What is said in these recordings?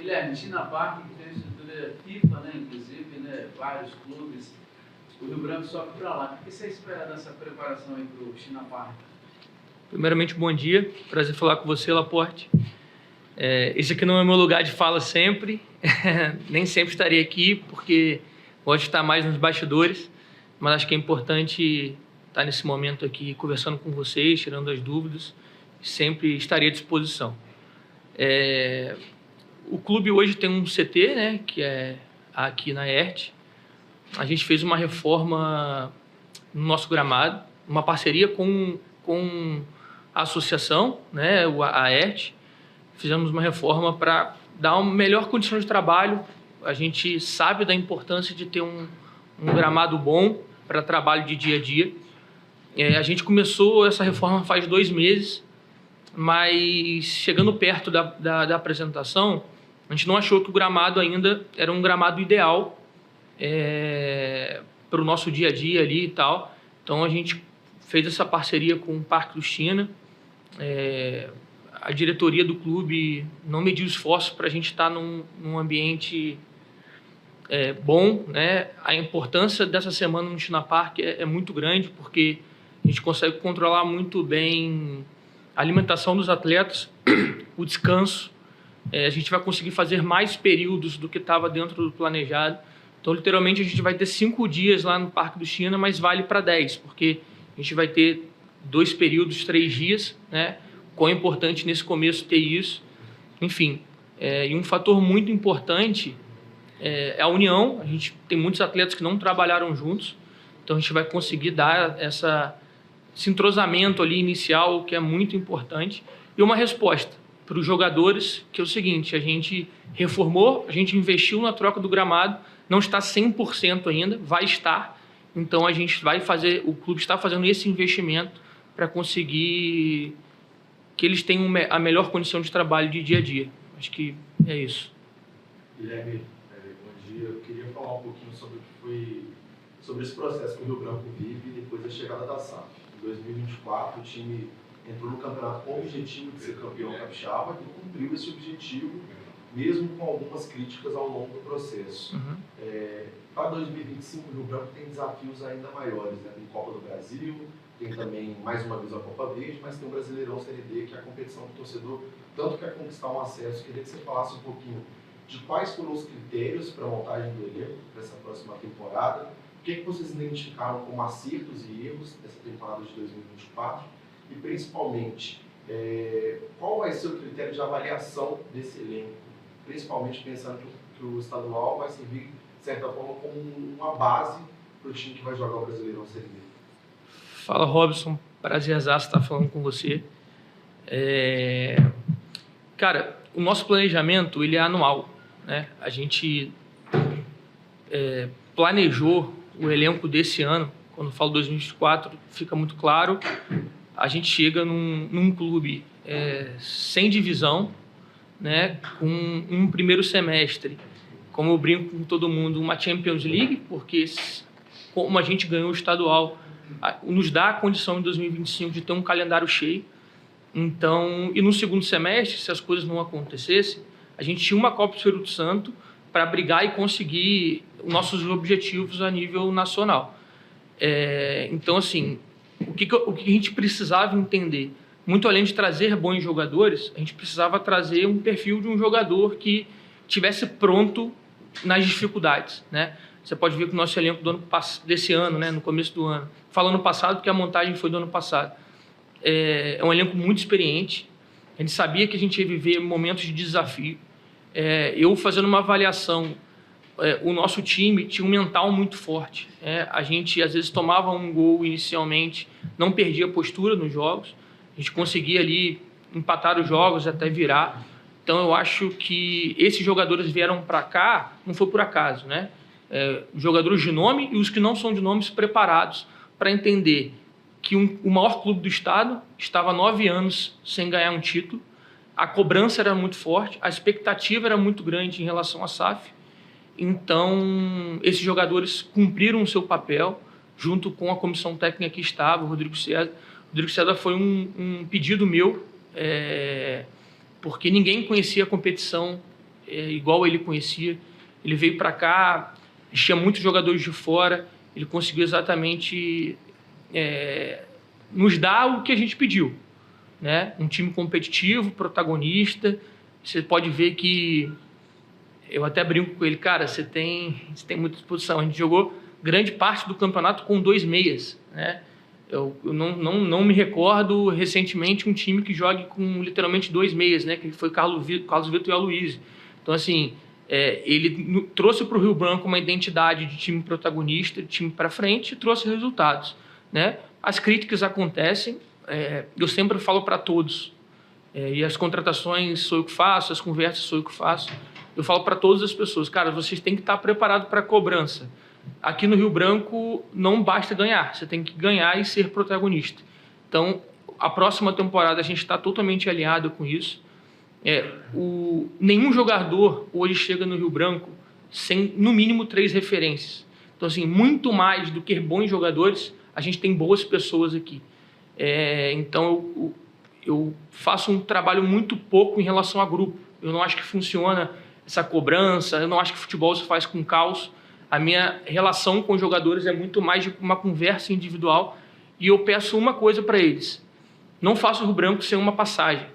Guilherme, Tina Park, que tem estrutura FIFA, né, inclusive, né, vários clubes, o Rio Branco sobe para lá. O que você espera dessa preparação aí para o Tina Park? Primeiramente, bom dia. Prazer falar com você, Laporte. Esse aqui não é meu lugar de fala sempre. Nem sempre estarei aqui, porque gosto de estar mais nos bastidores. Mas acho que é importante estar nesse momento aqui conversando com vocês, tirando as dúvidas. Sempre estarei à disposição. O clube hoje tem um CT, né, que é aqui na ERT. A gente fez uma reforma no nosso gramado, uma parceria com a associação, né, a ERT. Fizemos uma reforma para dar uma melhor condição de trabalho. A gente sabe da importância de ter um gramado bom para trabalho de dia a dia. A gente começou essa reforma faz 2 meses, mas chegando perto da apresentação, a gente não achou que o gramado ainda era um gramado ideal para o nosso dia a dia ali e tal. Então a gente fez essa parceria com o Parque do China. A diretoria do clube não mediu esforços para a gente estar num ambiente bom, né? A importância dessa semana no Tina Park é muito grande, porque a gente consegue controlar muito bem a alimentação dos atletas, o descanso. A gente vai conseguir fazer mais períodos do que estava dentro do planejado. Então, literalmente, a gente vai ter 5 dias lá no Parque do China, mas vale para 10, porque a gente vai ter 2 períodos, 3 dias, né? Quão é importante nesse começo ter isso. Enfim, e um fator muito importante é a união. A gente tem muitos atletas que não trabalharam juntos, então a gente vai conseguir dar esse entrosamento ali inicial, que é muito importante, e uma resposta para os jogadores, que é o seguinte: a gente reformou, a gente investiu na troca do gramado, não está 100% ainda, vai estar. Então a gente vai fazer, o clube está fazendo esse investimento para conseguir que eles tenham a melhor condição de trabalho de dia a dia. Acho que é isso. Guilherme, bom dia. Eu queria falar um pouquinho sobre esse processo que o Rio Branco vive depois da chegada da SAF. Em 2024, o time entrou no campeonato com o objetivo de ser campeão capixaba e cumpriu esse objetivo, mesmo com algumas críticas ao longo do processo. Para 2025, o Rio Branco tem desafios ainda maiores, né? Tem Copa do Brasil, tem também, mais uma vez, a Copa Verde, mas tem o Brasileirão Série D, que é a competição que o torcedor tanto quer conquistar um acesso. Queria que você falasse um pouquinho de quais foram os critérios para a montagem do elenco para essa próxima temporada, o que vocês identificaram como acertos e erros dessa temporada de 2024 e, principalmente, qual vai ser o critério de avaliação desse elenco, principalmente pensando que o estadual vai servir, de certa forma, como uma base para o time que vai jogar o Brasileirão Série D. Fala, Robson. Prazerzaço estar falando com você. Cara, o nosso planejamento ele é anual, né? A gente planejou o elenco desse ano. Quando eu falo 2024, fica muito claro. A gente chega num clube sem divisão, né? Com um primeiro semestre, como eu brinco com todo mundo, uma Champions League, porque como a gente ganhou o estadual, nos dá a condição em 2025 de ter um calendário cheio. Então, e no segundo semestre, se as coisas não acontecessem, a gente tinha uma Copa do Espírito Santo para brigar e conseguir nossos objetivos a nível nacional. Então, assim, o que a gente precisava entender? Muito além de trazer bons jogadores, a gente precisava trazer um perfil de um jogador que tivesse pronto nas dificuldades, né? Você pode ver que o nosso elenco desse ano, né, no começo do ano, falo ano passado porque a montagem foi do ano passado, é um elenco muito experiente. A gente sabia que a gente ia viver momentos de desafio. Eu fazendo uma avaliação, o nosso time tinha um mental muito forte. A gente às vezes tomava um gol inicialmente, não perdia a postura nos jogos, a gente conseguia ali empatar os jogos até virar. Então eu acho que esses jogadores vieram para cá, não foi por acaso, né? Jogadores de nome e os que não são de nomes preparados para entender que o maior clube do estado estava há 9 anos sem ganhar um título, a cobrança era muito forte, a expectativa era muito grande em relação à SAF. Então, esses jogadores cumpriram o seu papel junto com a comissão técnica que estava, o Rodrigo César. O Rodrigo César foi um pedido meu, porque ninguém conhecia a competição igual ele conhecia. Ele veio para cá, tinha muitos jogadores de fora, ele conseguiu exatamente nos dar o que a gente pediu, né? Um time competitivo, protagonista. Você pode ver que eu até brinco com ele, cara, você tem muita disposição. A gente jogou grande parte do campeonato com 2 meias, né? Eu não me recordo recentemente um time que jogue com literalmente 2 meias, né? Que foi Carlos Vitor e Aloysio. Então, assim, ele trouxe para o Rio Branco uma identidade de time protagonista, de time para frente, e trouxe resultados, né? As críticas acontecem, eu sempre falo para todos, e as contratações sou eu que faço, as conversas sou eu que faço. Eu falo para todas as pessoas, cara, vocês têm que estar preparados para a cobrança. Aqui no Rio Branco não basta ganhar, você tem que ganhar e ser protagonista. Então, a próxima temporada a gente está totalmente alinhado com isso. Nenhum jogador hoje chega no Rio Branco sem, no mínimo, 3 referências. Então, assim, muito mais do que bons jogadores, a gente tem boas pessoas aqui. Então, eu faço um trabalho muito pouco em relação a grupo. Eu não acho que funciona essa cobrança, eu não acho que futebol se faz com caos. A minha relação com os jogadores é muito mais de uma conversa individual, e eu peço uma coisa para eles: não faça o Rio Branco sem uma passagem,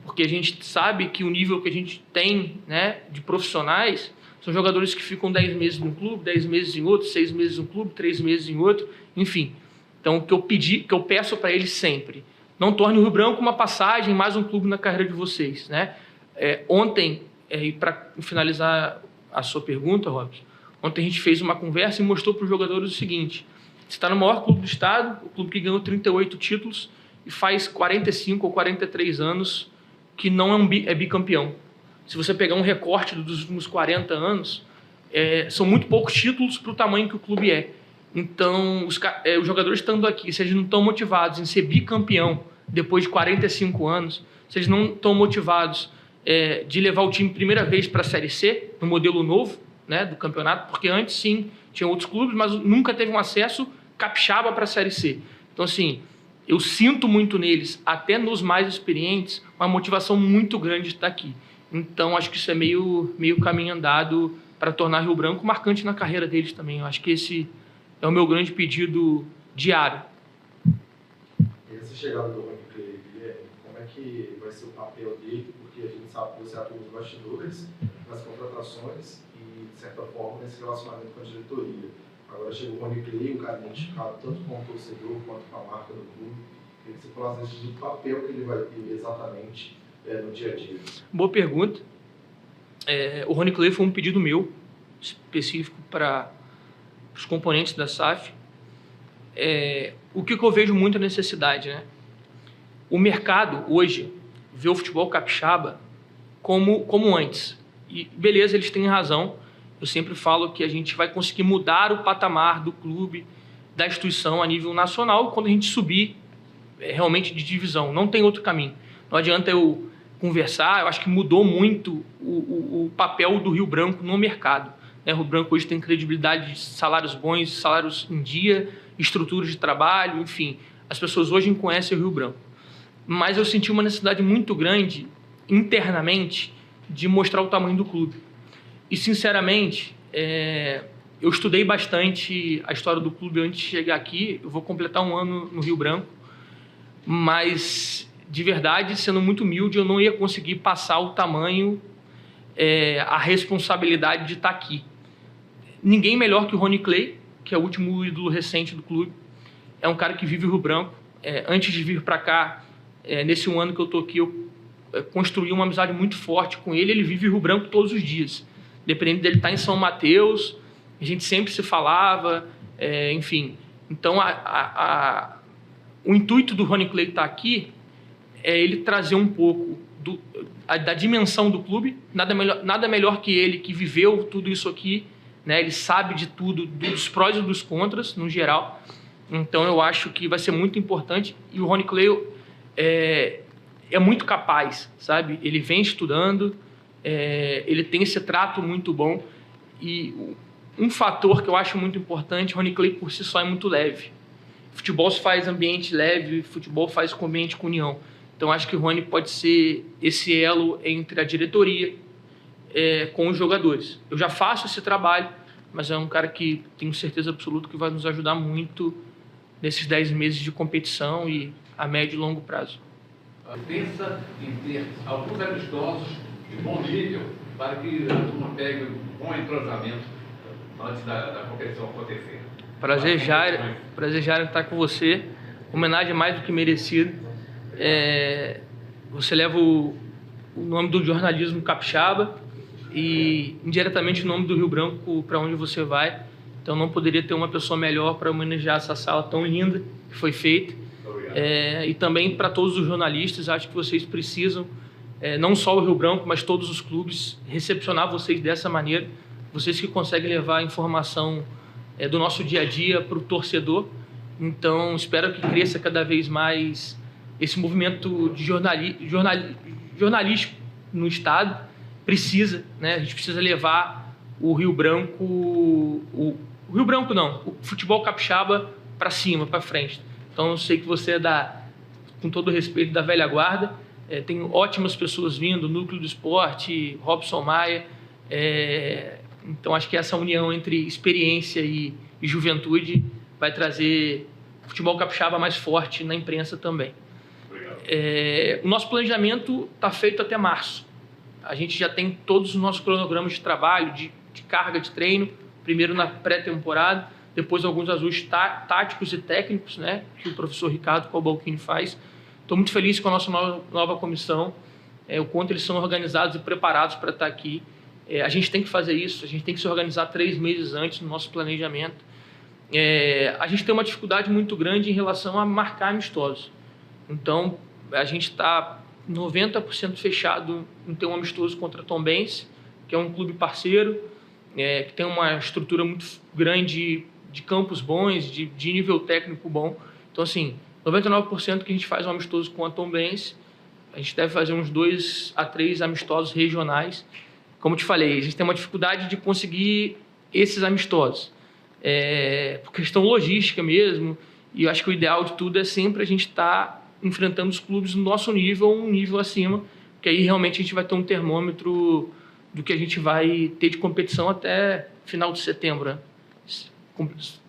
porque a gente sabe que o nível que a gente tem, né, de profissionais são jogadores que ficam 10 meses num clube, 10 meses em outro, 6 meses em um clube, 3 meses em outro, enfim. Então, o que eu peço para eles sempre: não torne o Rio Branco uma passagem, mais um clube na carreira de vocês, né? Ontem, e para finalizar a sua pergunta, Robson, ontem a gente fez uma conversa e mostrou para os jogadores o seguinte: você está no maior clube do estado, o clube que ganhou 38 títulos e faz 45 ou 43 anos que não é bicampeão. Se você pegar um recorte dos últimos 40 anos, são muito poucos títulos para o tamanho que o clube é. Então, os jogadores estando aqui, se eles não estão motivados em ser bicampeão depois de 45 anos, se eles não estão motivados de levar o time primeira vez para a Série C, no modelo novo, né, do campeonato, porque antes, sim, tinha outros clubes, mas nunca teve um acesso capixaba para a Série C. Então, assim, eu sinto muito neles, até nos mais experientes, uma motivação muito grande de estar aqui. Então, acho que isso é meio caminho andado para tornar Rio Branco marcante na carreira deles também. Eu acho que esse é o meu grande pedido diário. E essa chegada do Rony Clay, como é que vai ser o papel dele? Porque a gente sabe que você atua nos bastidores, nas contratações e, de certa forma, nesse relacionamento com a diretoria. Agora chegou o Rony Clay, um cara identificado tanto com o torcedor quanto com a marca do clube. Queria que você falasse do papel que ele vai ter exatamente no dia a dia. Boa pergunta. O Rony Clay foi um pedido meu, específico para os componentes da SAF. O que eu vejo muito a necessidade, né? O mercado hoje vê o futebol capixaba como antes. E beleza, eles têm razão. Eu sempre falo que a gente vai conseguir mudar o patamar do clube, da instituição a nível nacional, quando a gente subir realmente de divisão. Não tem outro caminho. Não adianta eu conversar. Eu acho que mudou muito o papel do Rio Branco no mercado. O Rio Branco hoje tem credibilidade de salários bons, salários em dia, estruturas de trabalho, enfim. As pessoas hoje conhecem o Rio Branco. Mas eu senti uma necessidade muito grande, internamente, de mostrar o tamanho do clube. E, sinceramente, eu estudei bastante a história do clube antes de chegar aqui. Eu vou completar 1 ano no Rio Branco. Mas, de verdade, sendo muito humilde, eu não ia conseguir passar o tamanho, a responsabilidade de estar aqui. Ninguém melhor que o Rony Clay, que é o último ídolo recente do clube. É um cara que vive o Rio Branco. Antes de vir para cá, nesse 1 ano que eu estou aqui, eu construí uma amizade muito forte com ele. Ele vive o Rio Branco todos os dias. Dependendo dele estar em São Mateus, a gente sempre se falava, enfim. Então, o intuito do Rony Clay estar aqui é ele trazer um pouco da dimensão do clube. Nada melhor que ele, que viveu tudo isso aqui, né? Ele sabe de tudo, dos prós e dos contras, no geral. Então, eu acho que vai ser muito importante. E o Rony Clay é muito capaz, sabe? Ele vem estudando, ele tem esse trato muito bom. E um fator que eu acho muito importante: o Rony Clay por si só é muito leve. Futebol se faz ambiente leve, futebol faz com ambiente com união. Então, acho que o Rony pode ser esse elo entre a diretoria, com os jogadores. Eu já faço esse trabalho, mas é um cara que tenho certeza absoluta que vai nos ajudar muito nesses 10 meses de competição e a médio e longo prazo. Pensa em ter alguns amistosos de bom nível para que a turma pegue um bom entrosamento antes da competição acontecer. Prazer, Jairo, estar com você. Homenagem mais do que merecida. Você leva o nome do jornalismo capixaba e indiretamente o nome do Rio Branco para onde você vai. Então não poderia ter uma pessoa melhor para homenagear essa sala tão linda que foi feita. E também para todos os jornalistas, acho que vocês precisam, não só o Rio Branco, mas todos os clubes, recepcionar vocês dessa maneira. Vocês que conseguem levar a informação do nosso dia a dia para o torcedor. Então espero que cresça cada vez mais esse movimento de jornalístico no estado. Precisa, né? A gente precisa levar o Rio Branco, o Rio Branco não, o futebol capixaba para cima, para frente. Então eu sei que você é com todo o respeito, da velha guarda. Tem ótimas pessoas vindo, Núcleo do Esporte, Robson Maia. Então acho que essa união entre experiência e juventude vai trazer o futebol capixaba mais forte na imprensa também. O nosso planejamento está feito até março. A gente já tem todos os nossos cronogramas de trabalho, de carga de treino, primeiro na pré-temporada, depois alguns ajustes táticos e técnicos, né, que o professor Ricardo Cobalcini faz. Estou muito feliz com a nossa nova comissão, o quanto eles são organizados e preparados para estar aqui. A gente tem que fazer isso, a gente tem que se organizar 3 meses antes no nosso planejamento. A gente tem uma dificuldade muito grande em relação a marcar amistosos. Então, a gente está 90% fechado em ter um amistoso contra a Tombense, que é um clube parceiro, que tem uma estrutura muito grande de campos bons, de nível técnico bom. Então, assim, 99% que a gente faz um amistoso com a Tombense, a gente deve fazer uns 2 a 3 amistosos regionais. Como te falei, a gente tem uma dificuldade de conseguir esses amistosos, por questão logística mesmo, e eu acho que o ideal de tudo é sempre a gente estar enfrentando os clubes no nosso nível, um nível acima, porque aí realmente a gente vai ter um termômetro do que a gente vai ter de competição até final de setembro, né?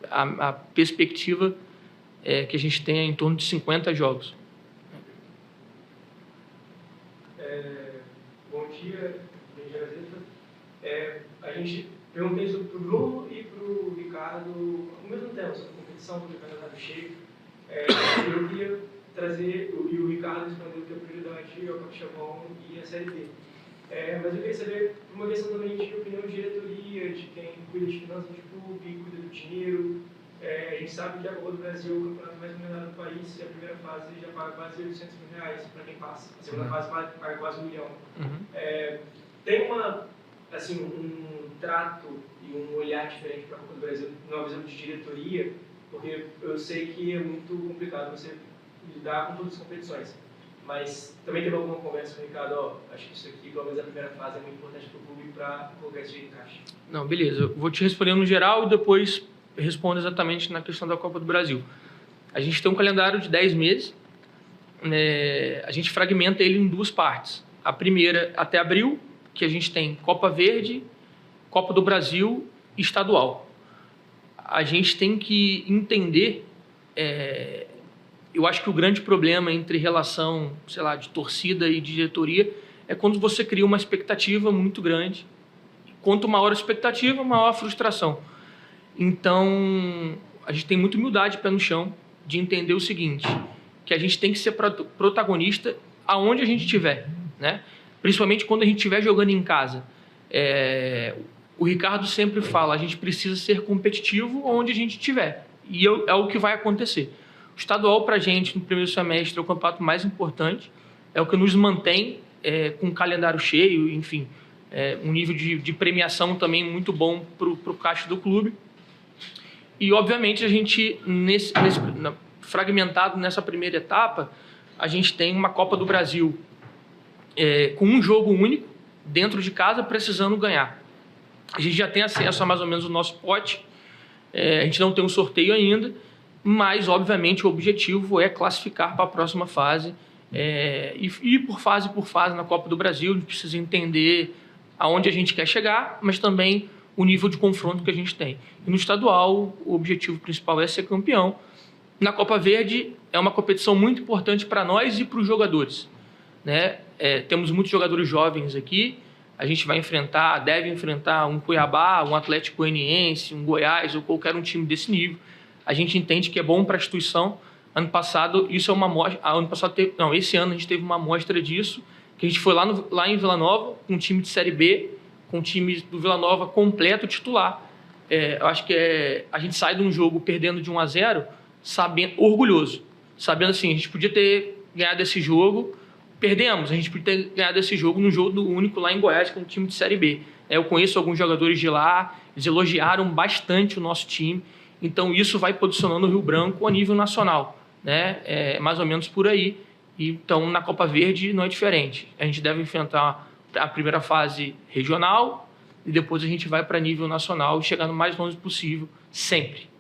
A perspectiva é que a gente tenha em torno de 50 jogos. Bom dia, a gente perguntei sobre para o Bruno e para o Ricardo o mesmo tema, sobre a competição, sobre o campeonato cheio. Eu queria trazer, e o Ricardo respondeu que a prioridade é o Capixabão e a Série B. Mas eu queria saber uma questão também de opinião de diretoria, de quem cuida de finanças de clube, cuida do dinheiro. A gente sabe que a Copa do Brasil é o campeonato mais remunerado do país, e a primeira fase já paga quase R$800 mil para quem passa. A segunda fase paga quase R$1 milhão. Tem um trato e um olhar diferente para a Copa do Brasil, numa visão de diretoria, porque eu sei que é muito complicado você lidar com todas as competições. Mas também teve alguma conversa com o Ricardo, acho que isso aqui, pelo menos a primeira fase, é muito importante para o clube para colocar isso em caixa. Não, beleza. Eu vou te responder no geral e depois respondo exatamente na questão da Copa do Brasil. A gente tem um calendário de 10 meses, a gente fragmenta ele em 2 partes. A primeira, até abril, que a gente tem Copa Verde, Copa do Brasil e estadual. A gente tem que entender... eu acho que o grande problema entre relação, sei lá, de torcida e de diretoria é quando você cria uma expectativa muito grande. Quanto maior a expectativa, maior a frustração. Então, a gente tem muita humildade, pé no chão, de entender o seguinte, que a gente tem que ser protagonista aonde a gente estiver, né? Principalmente quando a gente estiver jogando em casa. O Ricardo sempre fala, a gente precisa ser competitivo onde a gente estiver. E é o que vai acontecer. O estadual, para a gente, no primeiro semestre, é o campeonato mais importante, é o que nos mantém com um calendário cheio, enfim, um nível de premiação também muito bom para o caixa do clube. E, obviamente, a gente, fragmentado nessa primeira etapa, a gente tem uma Copa do Brasil com um jogo único, dentro de casa, precisando ganhar. A gente já tem acesso a mais ou menos o nosso pote, a gente não tem um sorteio ainda, mas, obviamente, o objetivo é classificar para a próxima fase e ir por fase na Copa do Brasil. A gente precisa entender aonde a gente quer chegar, mas também o nível de confronto que a gente tem. E no estadual, o objetivo principal é ser campeão. Na Copa Verde, é uma competição muito importante para nós e para os jogadores, né? Temos muitos jogadores jovens aqui, a gente deve enfrentar um Cuiabá, um Atlético Goianiense, um Goiás ou qualquer um time desse nível. A gente entende que é bom para a instituição. Ano passado, isso é uma amostra. Esse ano a gente teve uma amostra disso, que a gente foi lá em Vila Nova, com um time de Série B, com o time do Vila Nova completo titular. Eu acho que a gente sai de um jogo perdendo de 1-0, orgulhoso, sabendo assim, a gente podia ter ganhado esse jogo, perdemos, a gente podia ter ganhado esse jogo num jogo único lá em Goiás, com um time de Série B. Eu conheço alguns jogadores de lá, eles elogiaram bastante o nosso time, então isso vai posicionando o Rio Branco a nível nacional, né? Mais ou menos por aí. Então, na Copa Verde não é diferente. A gente deve enfrentar a primeira fase regional e depois a gente vai para nível nacional, chegando o mais longe possível, sempre.